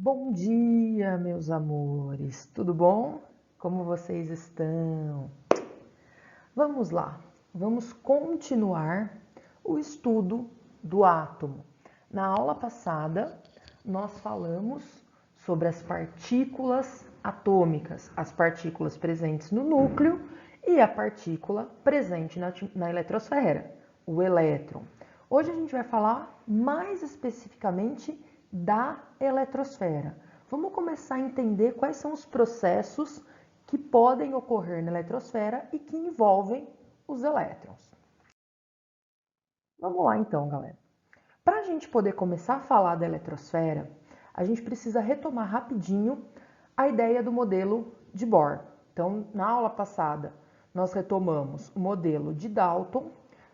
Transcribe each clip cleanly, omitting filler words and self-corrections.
Bom dia, meus amores. Tudo bom? Como vocês estão? Vamos lá. Vamos continuar o estudo do átomo. Na aula passada, nós falamos sobre as partículas atômicas, as partículas presentes no núcleo e a partícula presente na eletrosfera, o elétron. Hoje a gente vai falar mais especificamente da eletrosfera. Vamos começar a entender quais são os processos que podem ocorrer na eletrosfera e que envolvem os elétrons. Vamos lá então, galera. Para a gente poder começar a falar da eletrosfera, a gente precisa retomar rapidinho a ideia do modelo de Bohr. Então, na aula passada, nós retomamos o modelo de Dalton,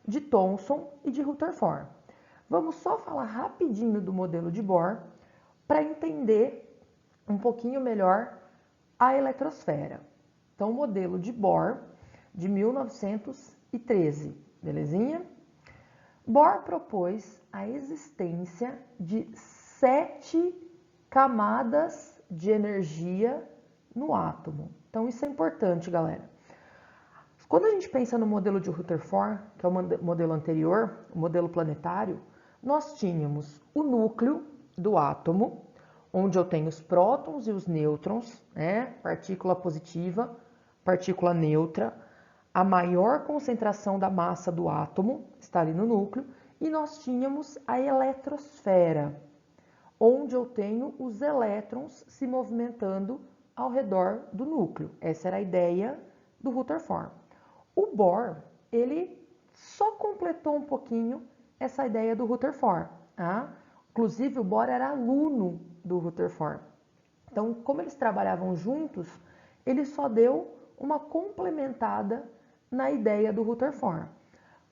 de Thomson e de Rutherford. Vamos só falar rapidinho do modelo de Bohr para entender um pouquinho melhor a eletrosfera. Então, o modelo de Bohr de 1913, belezinha? Bohr propôs a existência de 7 camadas de energia no átomo. Então, isso é importante, galera. Quando a gente pensa no modelo de Rutherford, que é o modelo anterior, o modelo planetário, nós tínhamos o núcleo do átomo, onde eu tenho os prótons e os nêutrons, né? Partícula positiva, partícula neutra, a maior concentração da massa do átomo está ali no núcleo, e nós tínhamos a eletrosfera, onde eu tenho os elétrons se movimentando ao redor do núcleo. Essa era a ideia do Rutherford. O Bohr, ele só completou um pouquinho essa ideia do Rutherford. Tá? Inclusive, o Bohr era aluno do Rutherford. Então, como eles trabalhavam juntos, ele só deu uma complementada na ideia do Rutherford.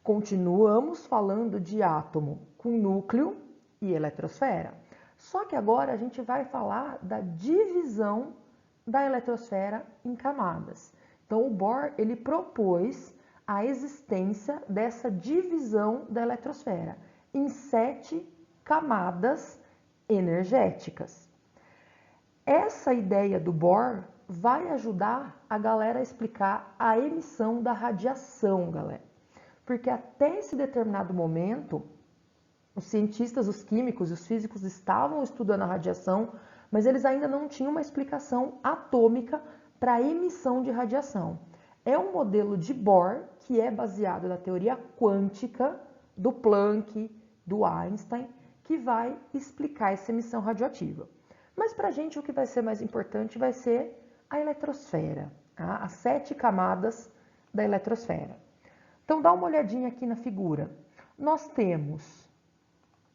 Continuamos falando de átomo com núcleo e eletrosfera. Só que agora a gente vai falar da divisão da eletrosfera em camadas. Então, o Bohr, ele propôs a existência dessa divisão da eletrosfera em 7 camadas energéticas. Essa ideia do Bohr vai ajudar a galera a explicar a emissão da radiação, galera. Porque até esse determinado momento, os cientistas, os químicos e os físicos estavam estudando a radiação, mas eles ainda não tinham uma explicação atômica para a emissão de radiação. É um modelo de Bohr que é baseado na teoria quântica do Planck, do Einstein, que vai explicar essa emissão radioativa. Mas para a gente o que vai ser mais importante vai ser a eletrosfera, tá? As 7 camadas da eletrosfera. Então dá uma olhadinha aqui na figura. Nós temos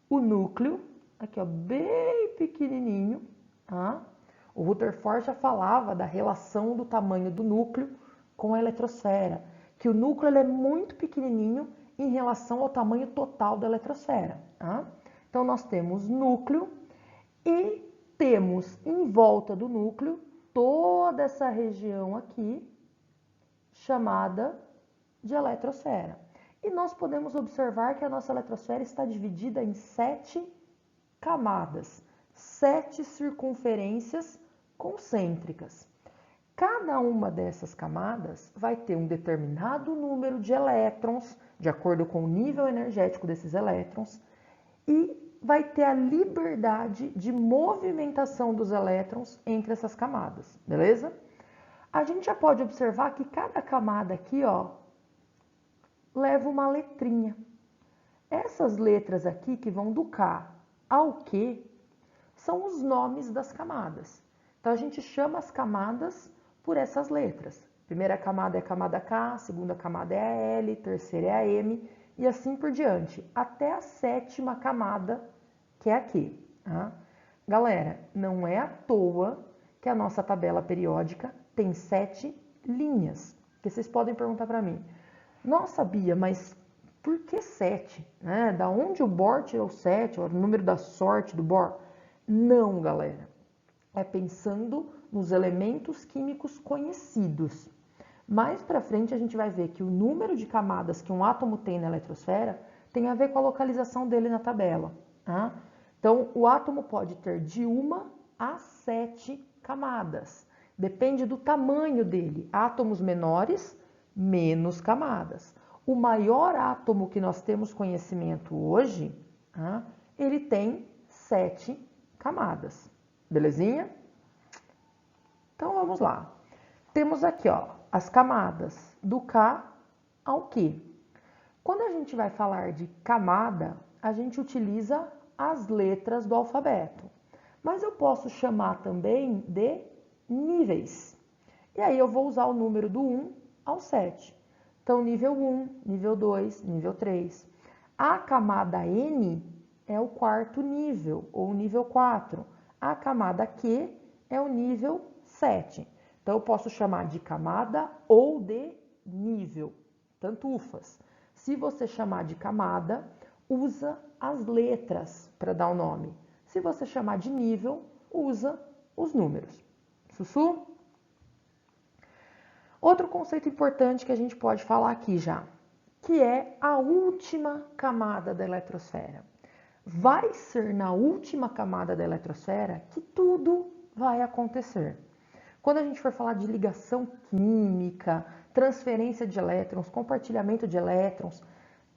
o núcleo, aqui ó, bem pequenininho, tá? O Rutherford já falava da relação do tamanho do núcleo com a eletrosfera, que o núcleo ele é muito pequenininho em relação ao tamanho total da eletrosfera. Tá? Então, nós temos núcleo e temos em volta do núcleo toda essa região aqui, chamada de eletrosfera. E nós podemos observar que a nossa eletrosfera está dividida em 7 camadas, 7 circunferências concêntricas. Cada uma dessas camadas vai ter um determinado número de elétrons, de acordo com o nível energético desses elétrons, e vai ter a liberdade de movimentação dos elétrons entre essas camadas, beleza? A gente já pode observar que cada camada aqui, ó, leva uma letrinha. Essas letras aqui, que vão do K ao Q, são os nomes das camadas. Então, a gente chama as camadas por essas letras. Primeira camada é a camada K, segunda camada é a L, terceira é a M, e assim por diante, até a 7ª camada, que é a Q. Tá? Galera, não é à toa que a nossa tabela periódica tem 7 linhas. Porque vocês podem perguntar para mim, nossa, Bia, mas por que 7? Né? Da onde o Bohr tirou 7? O número da sorte do Bohr? Não, galera. É pensando nos elementos químicos conhecidos. Mais para frente a gente vai ver que o número de camadas que um átomo tem na eletrosfera tem a ver com a localização dele na tabela. Tá? Então, o átomo pode ter de 1 a 7 camadas. Depende do tamanho dele. Átomos menores, menos camadas. O maior átomo que nós temos conhecimento hoje, ele tem 7 camadas. Belezinha? Então vamos lá. Temos aqui, ó, as camadas do K ao Q. Quando a gente vai falar de camada, a gente utiliza as letras do alfabeto. Mas eu posso chamar também de níveis. E aí eu vou usar o número do 1 ao 7. Então, nível 1, nível 2, nível 3. A camada N é o quarto nível, ou nível 4. A camada Q é o nível 7. Então, eu posso chamar de camada ou de nível, tanto ufas. Se você chamar de camada, usa as letras para dar o nome. Se você chamar de nível, usa os números. Sussu? Outro conceito importante que a gente pode falar aqui já, que é a última camada da eletrosfera. Vai ser na última camada da eletrosfera que tudo vai acontecer. Quando a gente for falar de ligação química, transferência de elétrons, compartilhamento de elétrons,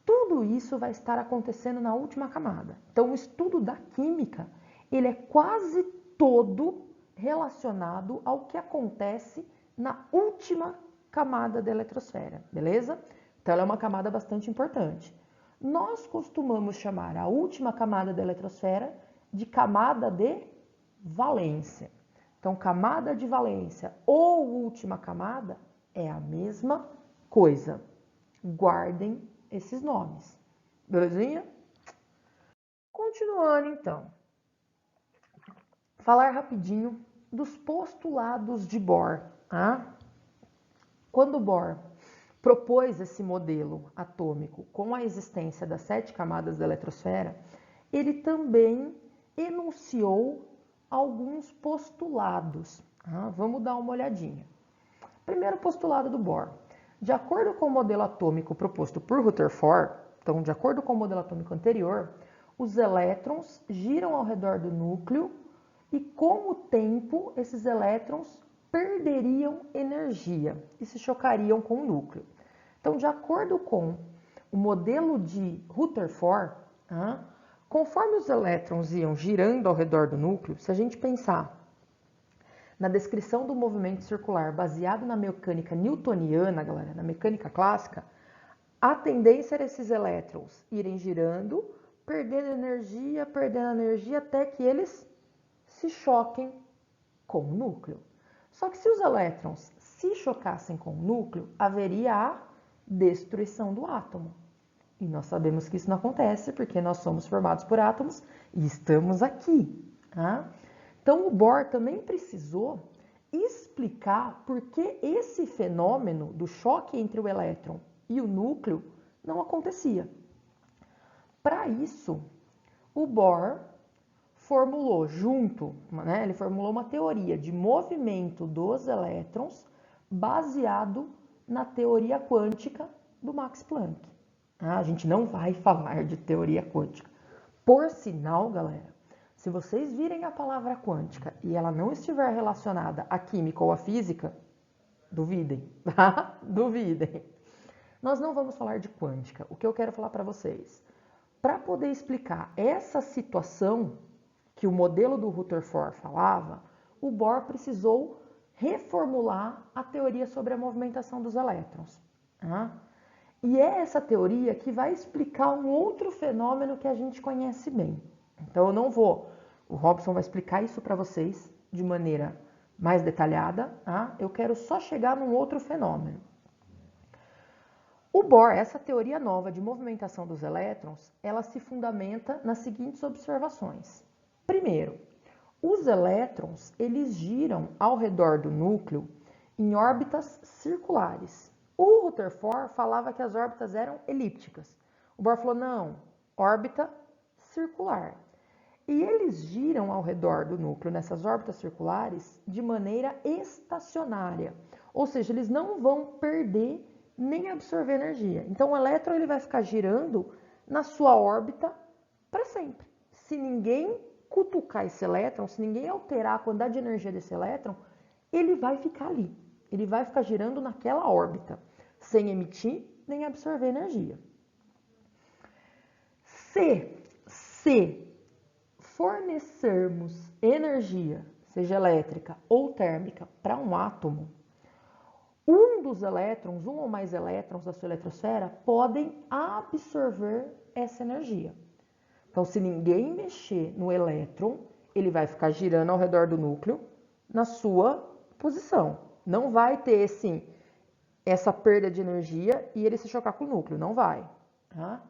tudo isso vai estar acontecendo na última camada. Então, o estudo da química, ele é quase todo relacionado ao que acontece na última camada da eletrosfera, beleza? Então, ela é uma camada bastante importante. Nós costumamos chamar a última camada da eletrosfera de camada de valência. Então, camada de valência ou última camada é a mesma coisa. Guardem esses nomes. Belezinha? Continuando, então. Falar rapidinho dos postulados de Bohr. Quando Bohr propôs esse modelo atômico com a existência das 7 camadas da eletrosfera, ele também enunciou alguns postulados. Vamos dar uma olhadinha. Primeiro postulado do Bohr. De acordo com o modelo atômico proposto por Rutherford, então, de acordo com o modelo atômico anterior, os elétrons giram ao redor do núcleo e, com o tempo, esses elétrons perderiam energia e se chocariam com o núcleo. Então, de acordo com o modelo de Rutherford, conforme os elétrons iam girando ao redor do núcleo, se a gente pensar na descrição do movimento circular baseado na mecânica newtoniana, galera, na mecânica clássica, a tendência era esses elétrons irem girando, perdendo energia até que eles se choquem com o núcleo. Só que se os elétrons se chocassem com o núcleo, haveria a destruição do átomo. E nós sabemos que isso não acontece porque nós somos formados por átomos e estamos aqui. Então, o Bohr também precisou explicar por que esse fenômeno do choque entre o elétron e o núcleo não acontecia. Para isso, o Bohr formulou ele formulou uma teoria de movimento dos elétrons baseado na teoria quântica do Max Planck. A gente não vai falar de teoria quântica. Por sinal, galera, se vocês virem a palavra quântica e ela não estiver relacionada à química ou à física, duvidem, tá? Duvidem. Nós não vamos falar de quântica. O que eu quero falar para vocês? Para poder explicar essa situação que o modelo do Rutherford falava, o Bohr precisou reformular a teoria sobre a movimentação dos elétrons. E é essa teoria que vai explicar um outro fenômeno que a gente conhece bem. Então eu não vou, o Robson vai explicar isso para vocês de maneira mais detalhada, eu quero só chegar num outro fenômeno. O Bohr, essa teoria nova de movimentação dos elétrons, ela se fundamenta nas seguintes observações. Primeiro, os elétrons, eles giram ao redor do núcleo em órbitas circulares. O Rutherford falava que as órbitas eram elípticas. O Bohr falou, não, órbita circular. E eles giram ao redor do núcleo nessas órbitas circulares de maneira estacionária. Ou seja, eles não vão perder nem absorver energia. Então, o elétron ele vai ficar girando na sua órbita para sempre. Se ninguém cutucar esse elétron, se ninguém alterar a quantidade de energia desse elétron, ele vai ficar ali. Ele vai ficar girando naquela órbita, sem emitir nem absorver energia. Se fornecermos energia, seja elétrica ou térmica, para um átomo, um dos elétrons, um ou mais elétrons da sua eletrosfera, podem absorver essa energia. Então, se ninguém mexer no elétron, ele vai ficar girando ao redor do núcleo na sua posição. Não vai ter, assim, essa perda de energia e ele se chocar com o núcleo. Não vai. Tá?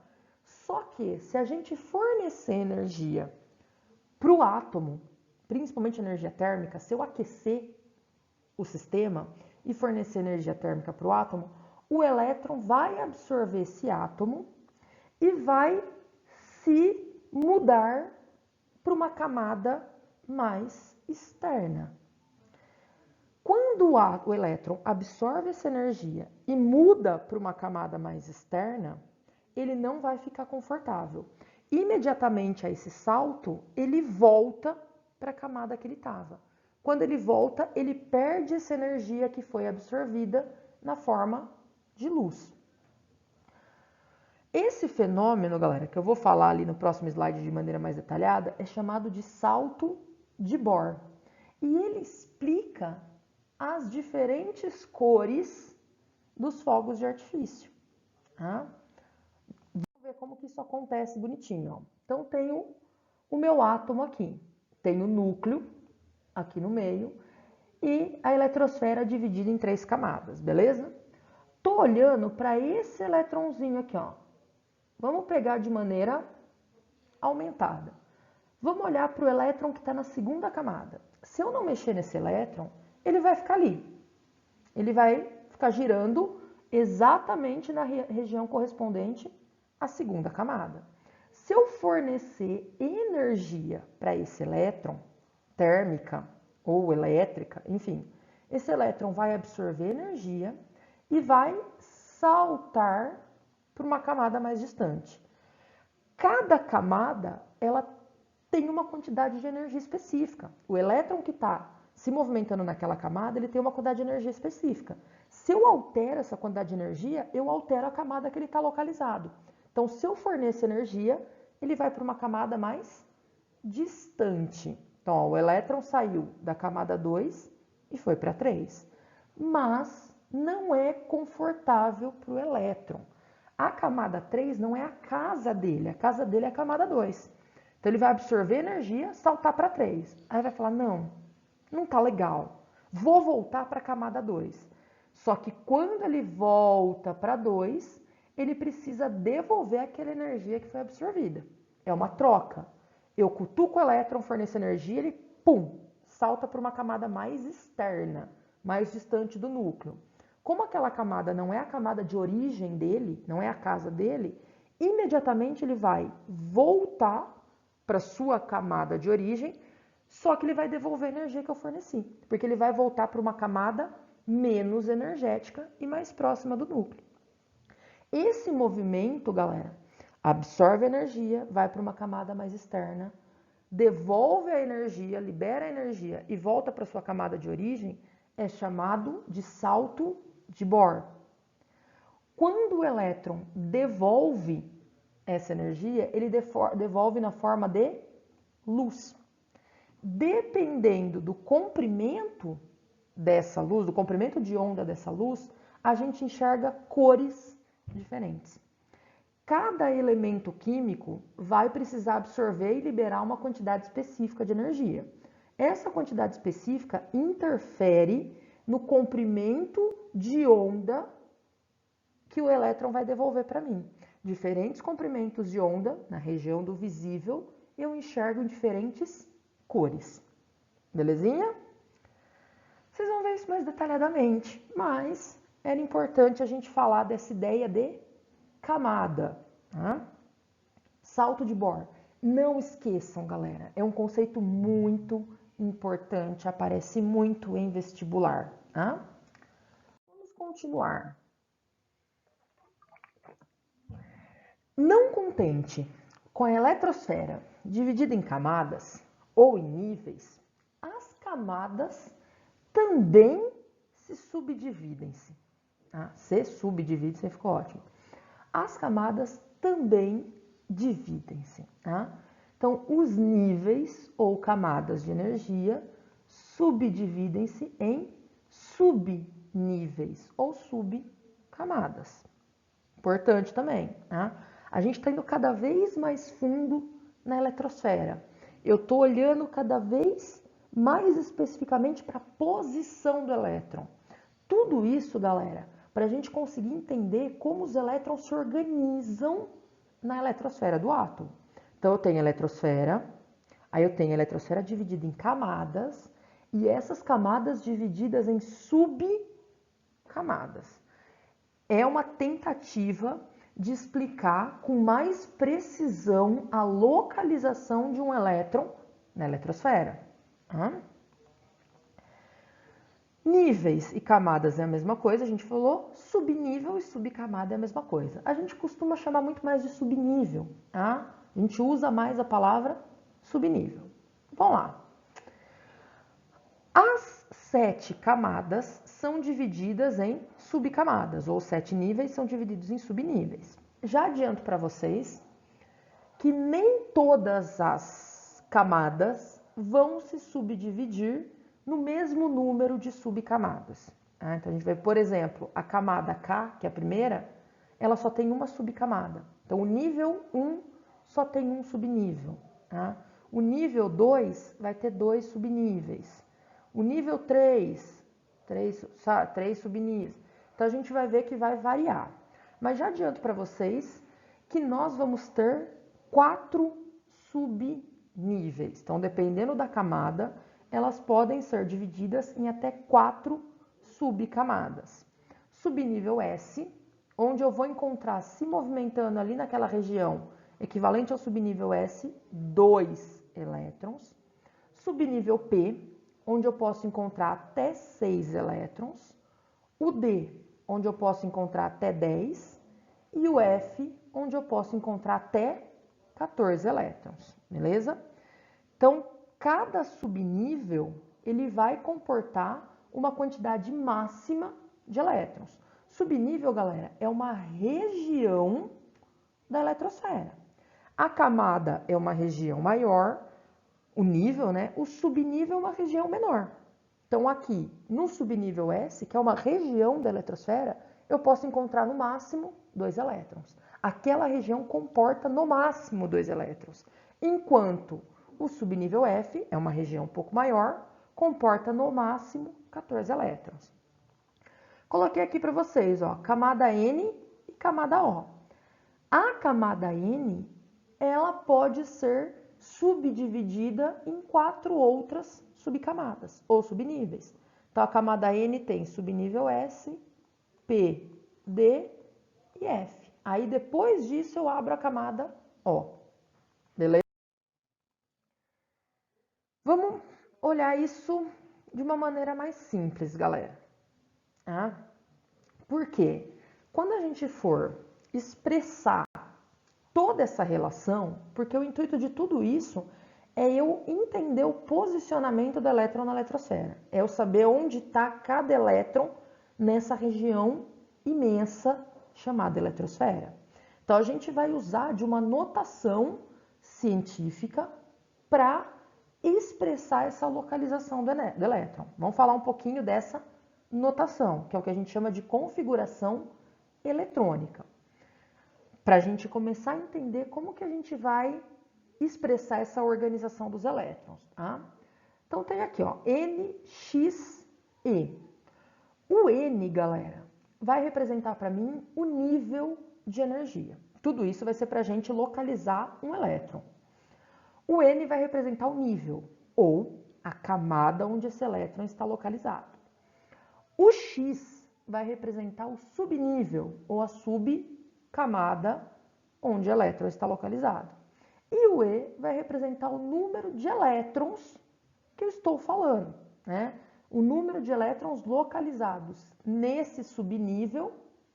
Só que, se a gente fornecer energia para o átomo, principalmente energia térmica, se eu aquecer o sistema e fornecer energia térmica para o átomo, o elétron vai absorver esse átomo e vai se mudar para uma camada mais externa. Quando o elétron absorve essa energia e muda para uma camada mais externa, ele não vai ficar confortável. Imediatamente a esse salto, ele volta para a camada que ele estava. Quando ele volta, ele perde essa energia que foi absorvida na forma de luz. Esse fenômeno, galera, que eu vou falar ali no próximo slide de maneira mais detalhada, é chamado de salto de Bohr. E ele explica as diferentes cores dos fogos de artifício. Tá? Vamos ver como que isso acontece bonitinho. Ó. Então, tenho o meu átomo aqui. Tenho o núcleo aqui no meio e a eletrosfera dividida em 3 camadas, beleza? Tô olhando para esse elétronzinho aqui, ó. Vamos pegar de maneira aumentada. Vamos olhar para o elétron que está na segunda camada. Se eu não mexer nesse elétron, ele vai ficar ali. Ele vai ficar girando exatamente na região correspondente à segunda camada. Se eu fornecer energia para esse elétron, térmica ou elétrica, enfim, esse elétron vai absorver energia e vai saltar para uma camada mais distante. Cada camada, ela tem uma quantidade de energia específica. O elétron que está se movimentando naquela camada, ele tem uma quantidade de energia específica. Se eu altero essa quantidade de energia, eu altero a camada que ele está localizado. Então, se eu forneço energia, ele vai para uma camada mais distante. Então, ó, o elétron saiu da camada 2 e foi para 3. Mas não é confortável para o elétron. A camada 3 não é a casa dele é a camada 2. Então, ele vai absorver energia, saltar para 3. Aí vai falar, não tá legal. Vou voltar para a camada 2. Só que quando ele volta para 2, ele precisa devolver aquela energia que foi absorvida. É uma troca. Eu cutuco o elétron, forneço energia, ele, salta para uma camada mais externa, mais distante do núcleo. Como aquela camada não é a camada de origem dele, não é a casa dele, imediatamente ele vai voltar para sua camada de origem, só que ele vai devolver a energia que eu forneci, porque ele vai voltar para uma camada menos energética e mais próxima do núcleo. Esse movimento, galera, absorve energia, vai para uma camada mais externa, devolve a energia, libera a energia e volta para sua camada de origem, é chamado de salto de Bohr. Quando o elétron devolve essa energia, ele devolve na forma de luz. Dependendo do comprimento dessa luz, do comprimento de onda dessa luz, a gente enxerga cores diferentes. Cada elemento químico vai precisar absorver e liberar uma quantidade específica de energia. Essa quantidade específica interfere no comprimento de onda que o elétron vai devolver para mim. Diferentes comprimentos de onda, na região do visível, eu enxergo diferentes cores. Belezinha? Vocês vão ver isso mais detalhadamente, mas era importante a gente falar dessa ideia de camada. Tá? Salto de Bohr. Não esqueçam, galera, é um conceito muito importante, aparece muito em vestibular. Tá? Vamos continuar. Não contente com a eletrosfera dividida em camadas, ou em níveis, as camadas também se subdividem-se. Tá? Se subdivide-se, ficou ótimo. As camadas também dividem-se. Tá? Então, os níveis ou camadas de energia subdividem-se em subníveis ou subcamadas. Importante também. Tá? A gente está indo cada vez mais fundo na eletrosfera. Eu estou olhando cada vez mais especificamente para a posição do elétron. Tudo isso, galera, para a gente conseguir entender como os elétrons se organizam na eletrosfera do átomo. Então, eu tenho a eletrosfera, aí eu tenho a eletrosfera dividida em camadas, e essas camadas divididas em subcamadas. É uma tentativa de explicar com mais precisão a localização de um elétron na eletrosfera. Níveis e camadas é a mesma coisa, a gente falou, subnível e subcamada é a mesma coisa. A gente costuma chamar muito mais de subnível, tá? A gente usa mais a palavra subnível. Vamos lá. As 7 camadas são divididas em subcamadas, ou 7 níveis são divididos em subníveis. Já adianto para vocês que nem todas as camadas vão se subdividir no mesmo número de subcamadas. Então, a gente vê, por exemplo, a camada K, que é a primeira, ela só tem uma subcamada. Então, o nível 1 só tem um subnível. O nível 2 vai ter 2 subníveis. O nível 3, 3 subníveis. Então, a gente vai ver que vai variar. Mas já adianto para vocês que nós vamos ter 4 subníveis. Então, dependendo da camada, elas podem ser divididas em até 4 subcamadas. Subnível S, onde eu vou encontrar se movimentando ali naquela região, equivalente ao subnível S, 2 elétrons. Subnível P, onde eu posso encontrar até 6 elétrons. O D, onde eu posso encontrar até 10. E o F, onde eu posso encontrar até 14 elétrons, beleza? Então, cada subnível, ele vai comportar uma quantidade máxima de elétrons. Subnível, galera, é uma região da eletrosfera. A camada é uma região maior, o nível, né? O subnível é uma região menor. Então, aqui, no subnível S, que é uma região da eletrosfera, eu posso encontrar no máximo 2 elétrons. Aquela região comporta no máximo 2 elétrons. Enquanto o subnível F é uma região um pouco maior, comporta no máximo 14 elétrons. Coloquei aqui para vocês, ó, camada N e camada O. A camada N, ela pode ser subdividida em 4 outras subcamadas ou subníveis. Então, a camada N tem subnível S, P, D e F. Aí, depois disso, eu abro a camada O. Beleza? Vamos olhar isso de uma maneira mais simples, galera. Por quê? Quando a gente for expressar toda essa relação, porque o intuito de tudo isso é eu entender o posicionamento do elétron na eletrosfera. É eu saber onde está cada elétron nessa região imensa chamada eletrosfera. Então, a gente vai usar de uma notação científica para expressar essa localização do elétron. Vamos falar um pouquinho dessa notação, que é o que a gente chama de configuração eletrônica. Para a gente começar a entender como que a gente vai expressar essa organização dos elétrons. Tá? Então, tem aqui, ó, N, X, E. O N, galera, vai representar para mim o nível de energia. Tudo isso vai ser para a gente localizar um elétron. O N vai representar o nível, ou a camada onde esse elétron está localizado. O X vai representar o subnível, ou a subcamada onde o elétron está localizado. E o E vai representar o número de elétrons que eu estou falando, né? O número de elétrons localizados nesse subnível,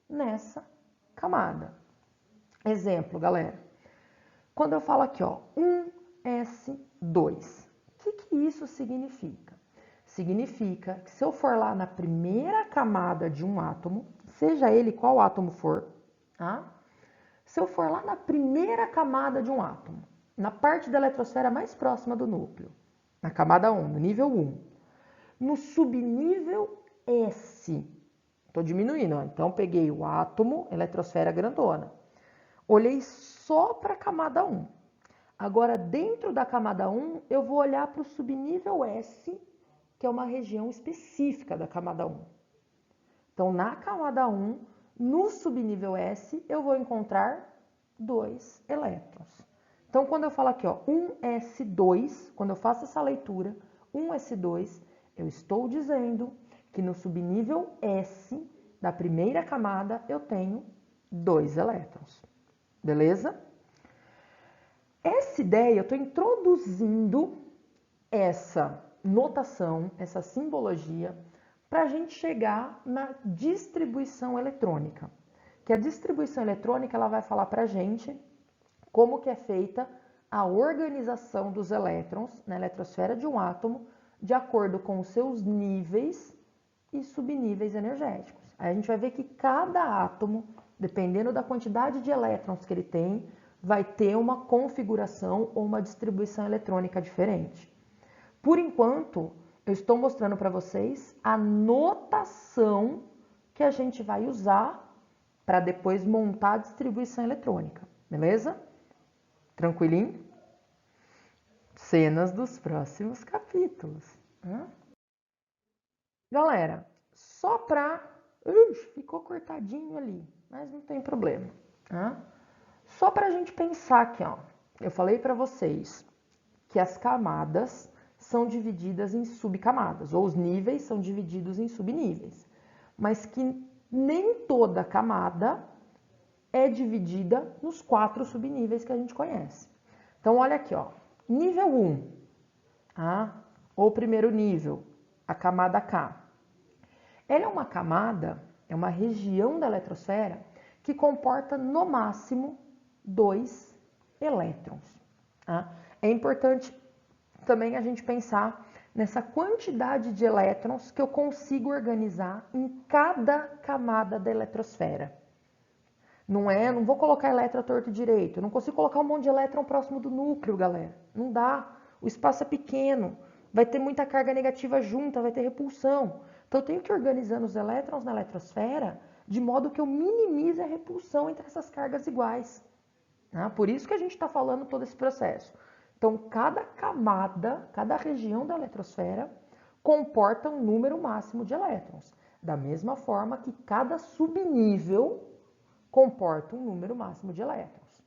nessa camada. Exemplo, galera. Quando eu falo aqui, ó, 1s2, que isso significa? Significa que se eu for lá na primeira camada de um átomo, seja ele qual átomo for, tá? Se eu for lá na primeira camada de um átomo, na parte da eletrosfera mais próxima do núcleo, na camada 1, no nível 1, no subnível S, estou diminuindo, ó. Então peguei o átomo, eletrosfera grandona, olhei só para a camada 1. Agora, dentro da camada 1, eu vou olhar para o subnível S, que é uma região específica da camada 1. Então, na camada 1, no subnível S, eu vou encontrar 2 elétrons. Então, quando eu falo aqui, ó, 1s2, quando eu faço essa leitura, 1s2, eu estou dizendo que no subnível S da primeira camada eu tenho 2 elétrons. Beleza? Essa ideia, eu estou introduzindo essa notação, essa simbologia, para a gente chegar na distribuição eletrônica. Que a distribuição eletrônica ela vai falar para a gente como que é feita a organização dos elétrons na eletrosfera de um átomo de acordo com os seus níveis e subníveis energéticos. Aí a gente vai ver que cada átomo, dependendo da quantidade de elétrons que ele tem, vai ter uma configuração ou uma distribuição eletrônica diferente. Por enquanto, eu estou mostrando para vocês a notação que a gente vai usar para depois montar a distribuição eletrônica, beleza? Tranquilinho? Cenas dos próximos capítulos. Galera, só para... ficou cortadinho ali, mas não tem problema. Só para a gente pensar aqui, ó. Eu falei para vocês que as camadas são divididas em subcamadas, ou os níveis são divididos em subníveis, mas que nem toda camada é dividida nos 4 subníveis que a gente conhece. Então, olha aqui, ó, nível 1, ou primeiro nível, a camada K. Ela é uma camada, é uma região da eletrosfera que comporta no máximo 2 elétrons. É importante também a gente pensar nessa quantidade de elétrons que eu consigo organizar em cada camada da eletrosfera. Não vou colocar elétron torto e direito, eu não consigo colocar um monte de elétron próximo do núcleo, galera. Não dá, o espaço é pequeno, vai ter muita carga negativa junta, vai ter repulsão. Então eu tenho que ir organizando os elétrons na eletrosfera de modo que eu minimize a repulsão entre essas cargas iguais. Por isso que a gente está falando todo esse processo. Então, cada camada, cada região da eletrosfera comporta um número máximo de elétrons. Da mesma forma que cada subnível comporta um número máximo de elétrons.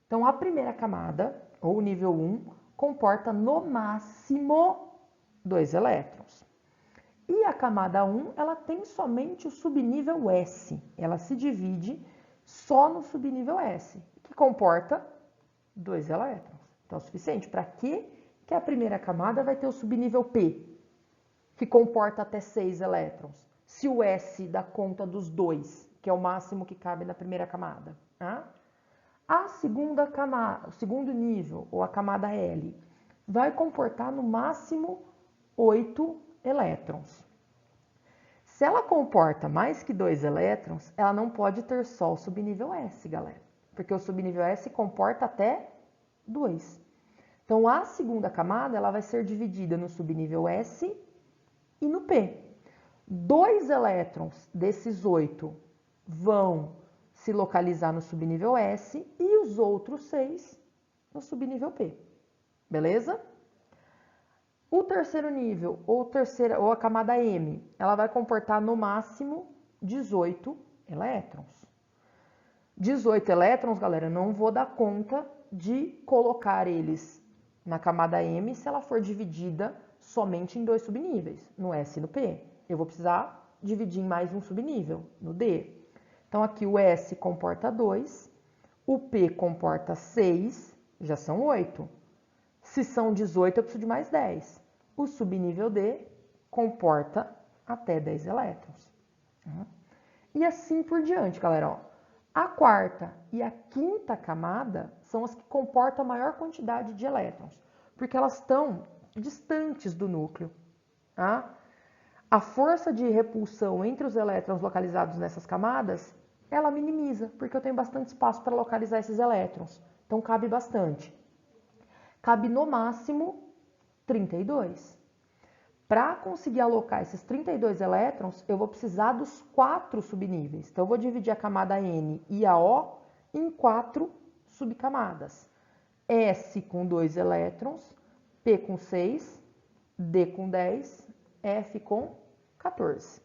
Então, a primeira camada, ou nível 1, comporta no máximo 2 elétrons. E a camada 1, ela tem somente o subnível S. Ela se divide só no subnível S, que comporta 2 elétrons. Então, é o suficiente. Para que a primeira camada vai ter o subnível P, que comporta até 6 elétrons, se o S dá conta dos 2, que é o máximo que cabe na primeira camada. A segunda camada, o segundo nível, ou a camada L, vai comportar no máximo 8 elétrons. Se ela comporta mais que 2 elétrons, ela não pode ter só o subnível S, galera. Porque o subnível S comporta até 2. Então, a segunda camada ela vai ser dividida no subnível S e no P. 2 elétrons desses 8 vão se localizar no subnível S e os outros 6 no subnível P. Beleza? O terceiro nível, ou a camada M, ela vai comportar no máximo 18 elétrons. 18 elétrons, galera, não vou dar conta de colocar eles na camada M se ela for dividida somente em 2 subníveis, no S e no P. Eu vou precisar dividir em mais um subnível, no D. Então, aqui o S comporta 2, o P comporta 6, já são 8. Se são 18, eu preciso de mais 10. O subnível D comporta até 10 elétrons. E assim por diante, galera. Ó. A quarta e a quinta camada são as que comportam a maior quantidade de elétrons, porque elas estão distantes do núcleo. Tá? A força de repulsão entre os elétrons localizados nessas camadas, ela minimiza, porque eu tenho bastante espaço para localizar esses elétrons. Então, cabe bastante. Cabe no máximo 32. Para conseguir alocar esses 32 elétrons, eu vou precisar dos 4 subníveis. Então, eu vou dividir a camada N e a O em 4 subcamadas. S com 2 elétrons, P com 6, D com 10, F com 14.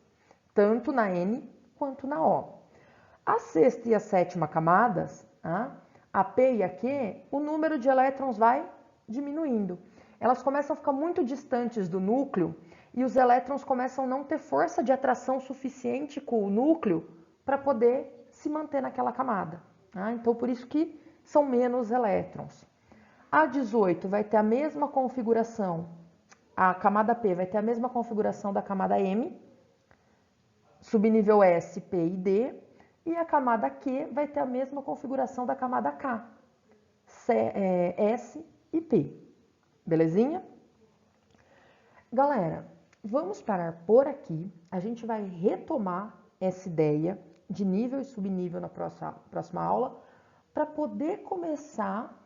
Tanto na N quanto na O. A sexta e a sétima camadas, a P e a Q, o número de elétrons vai diminuindo. Elas começam a ficar muito distantes do núcleo e os elétrons começam a não ter força de atração suficiente com o núcleo para poder se manter naquela camada. Então, por isso que são menos elétrons. A 18 vai ter a mesma configuração, a camada P vai ter a mesma configuração da camada M, subnível S, P e D, e a camada Q vai ter a mesma configuração da camada K, S e P. Belezinha? Galera, vamos parar por aqui. A gente vai retomar essa ideia de nível e subnível na próxima aula para poder começar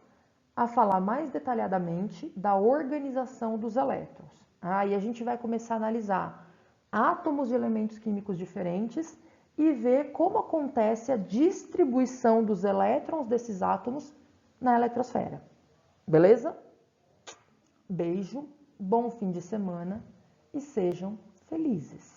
a falar mais detalhadamente da organização dos elétrons. E a gente vai começar a analisar átomos de elementos químicos diferentes e ver como acontece a distribuição dos elétrons desses átomos na eletrosfera. Beleza? Beijo, bom fim de semana e sejam felizes!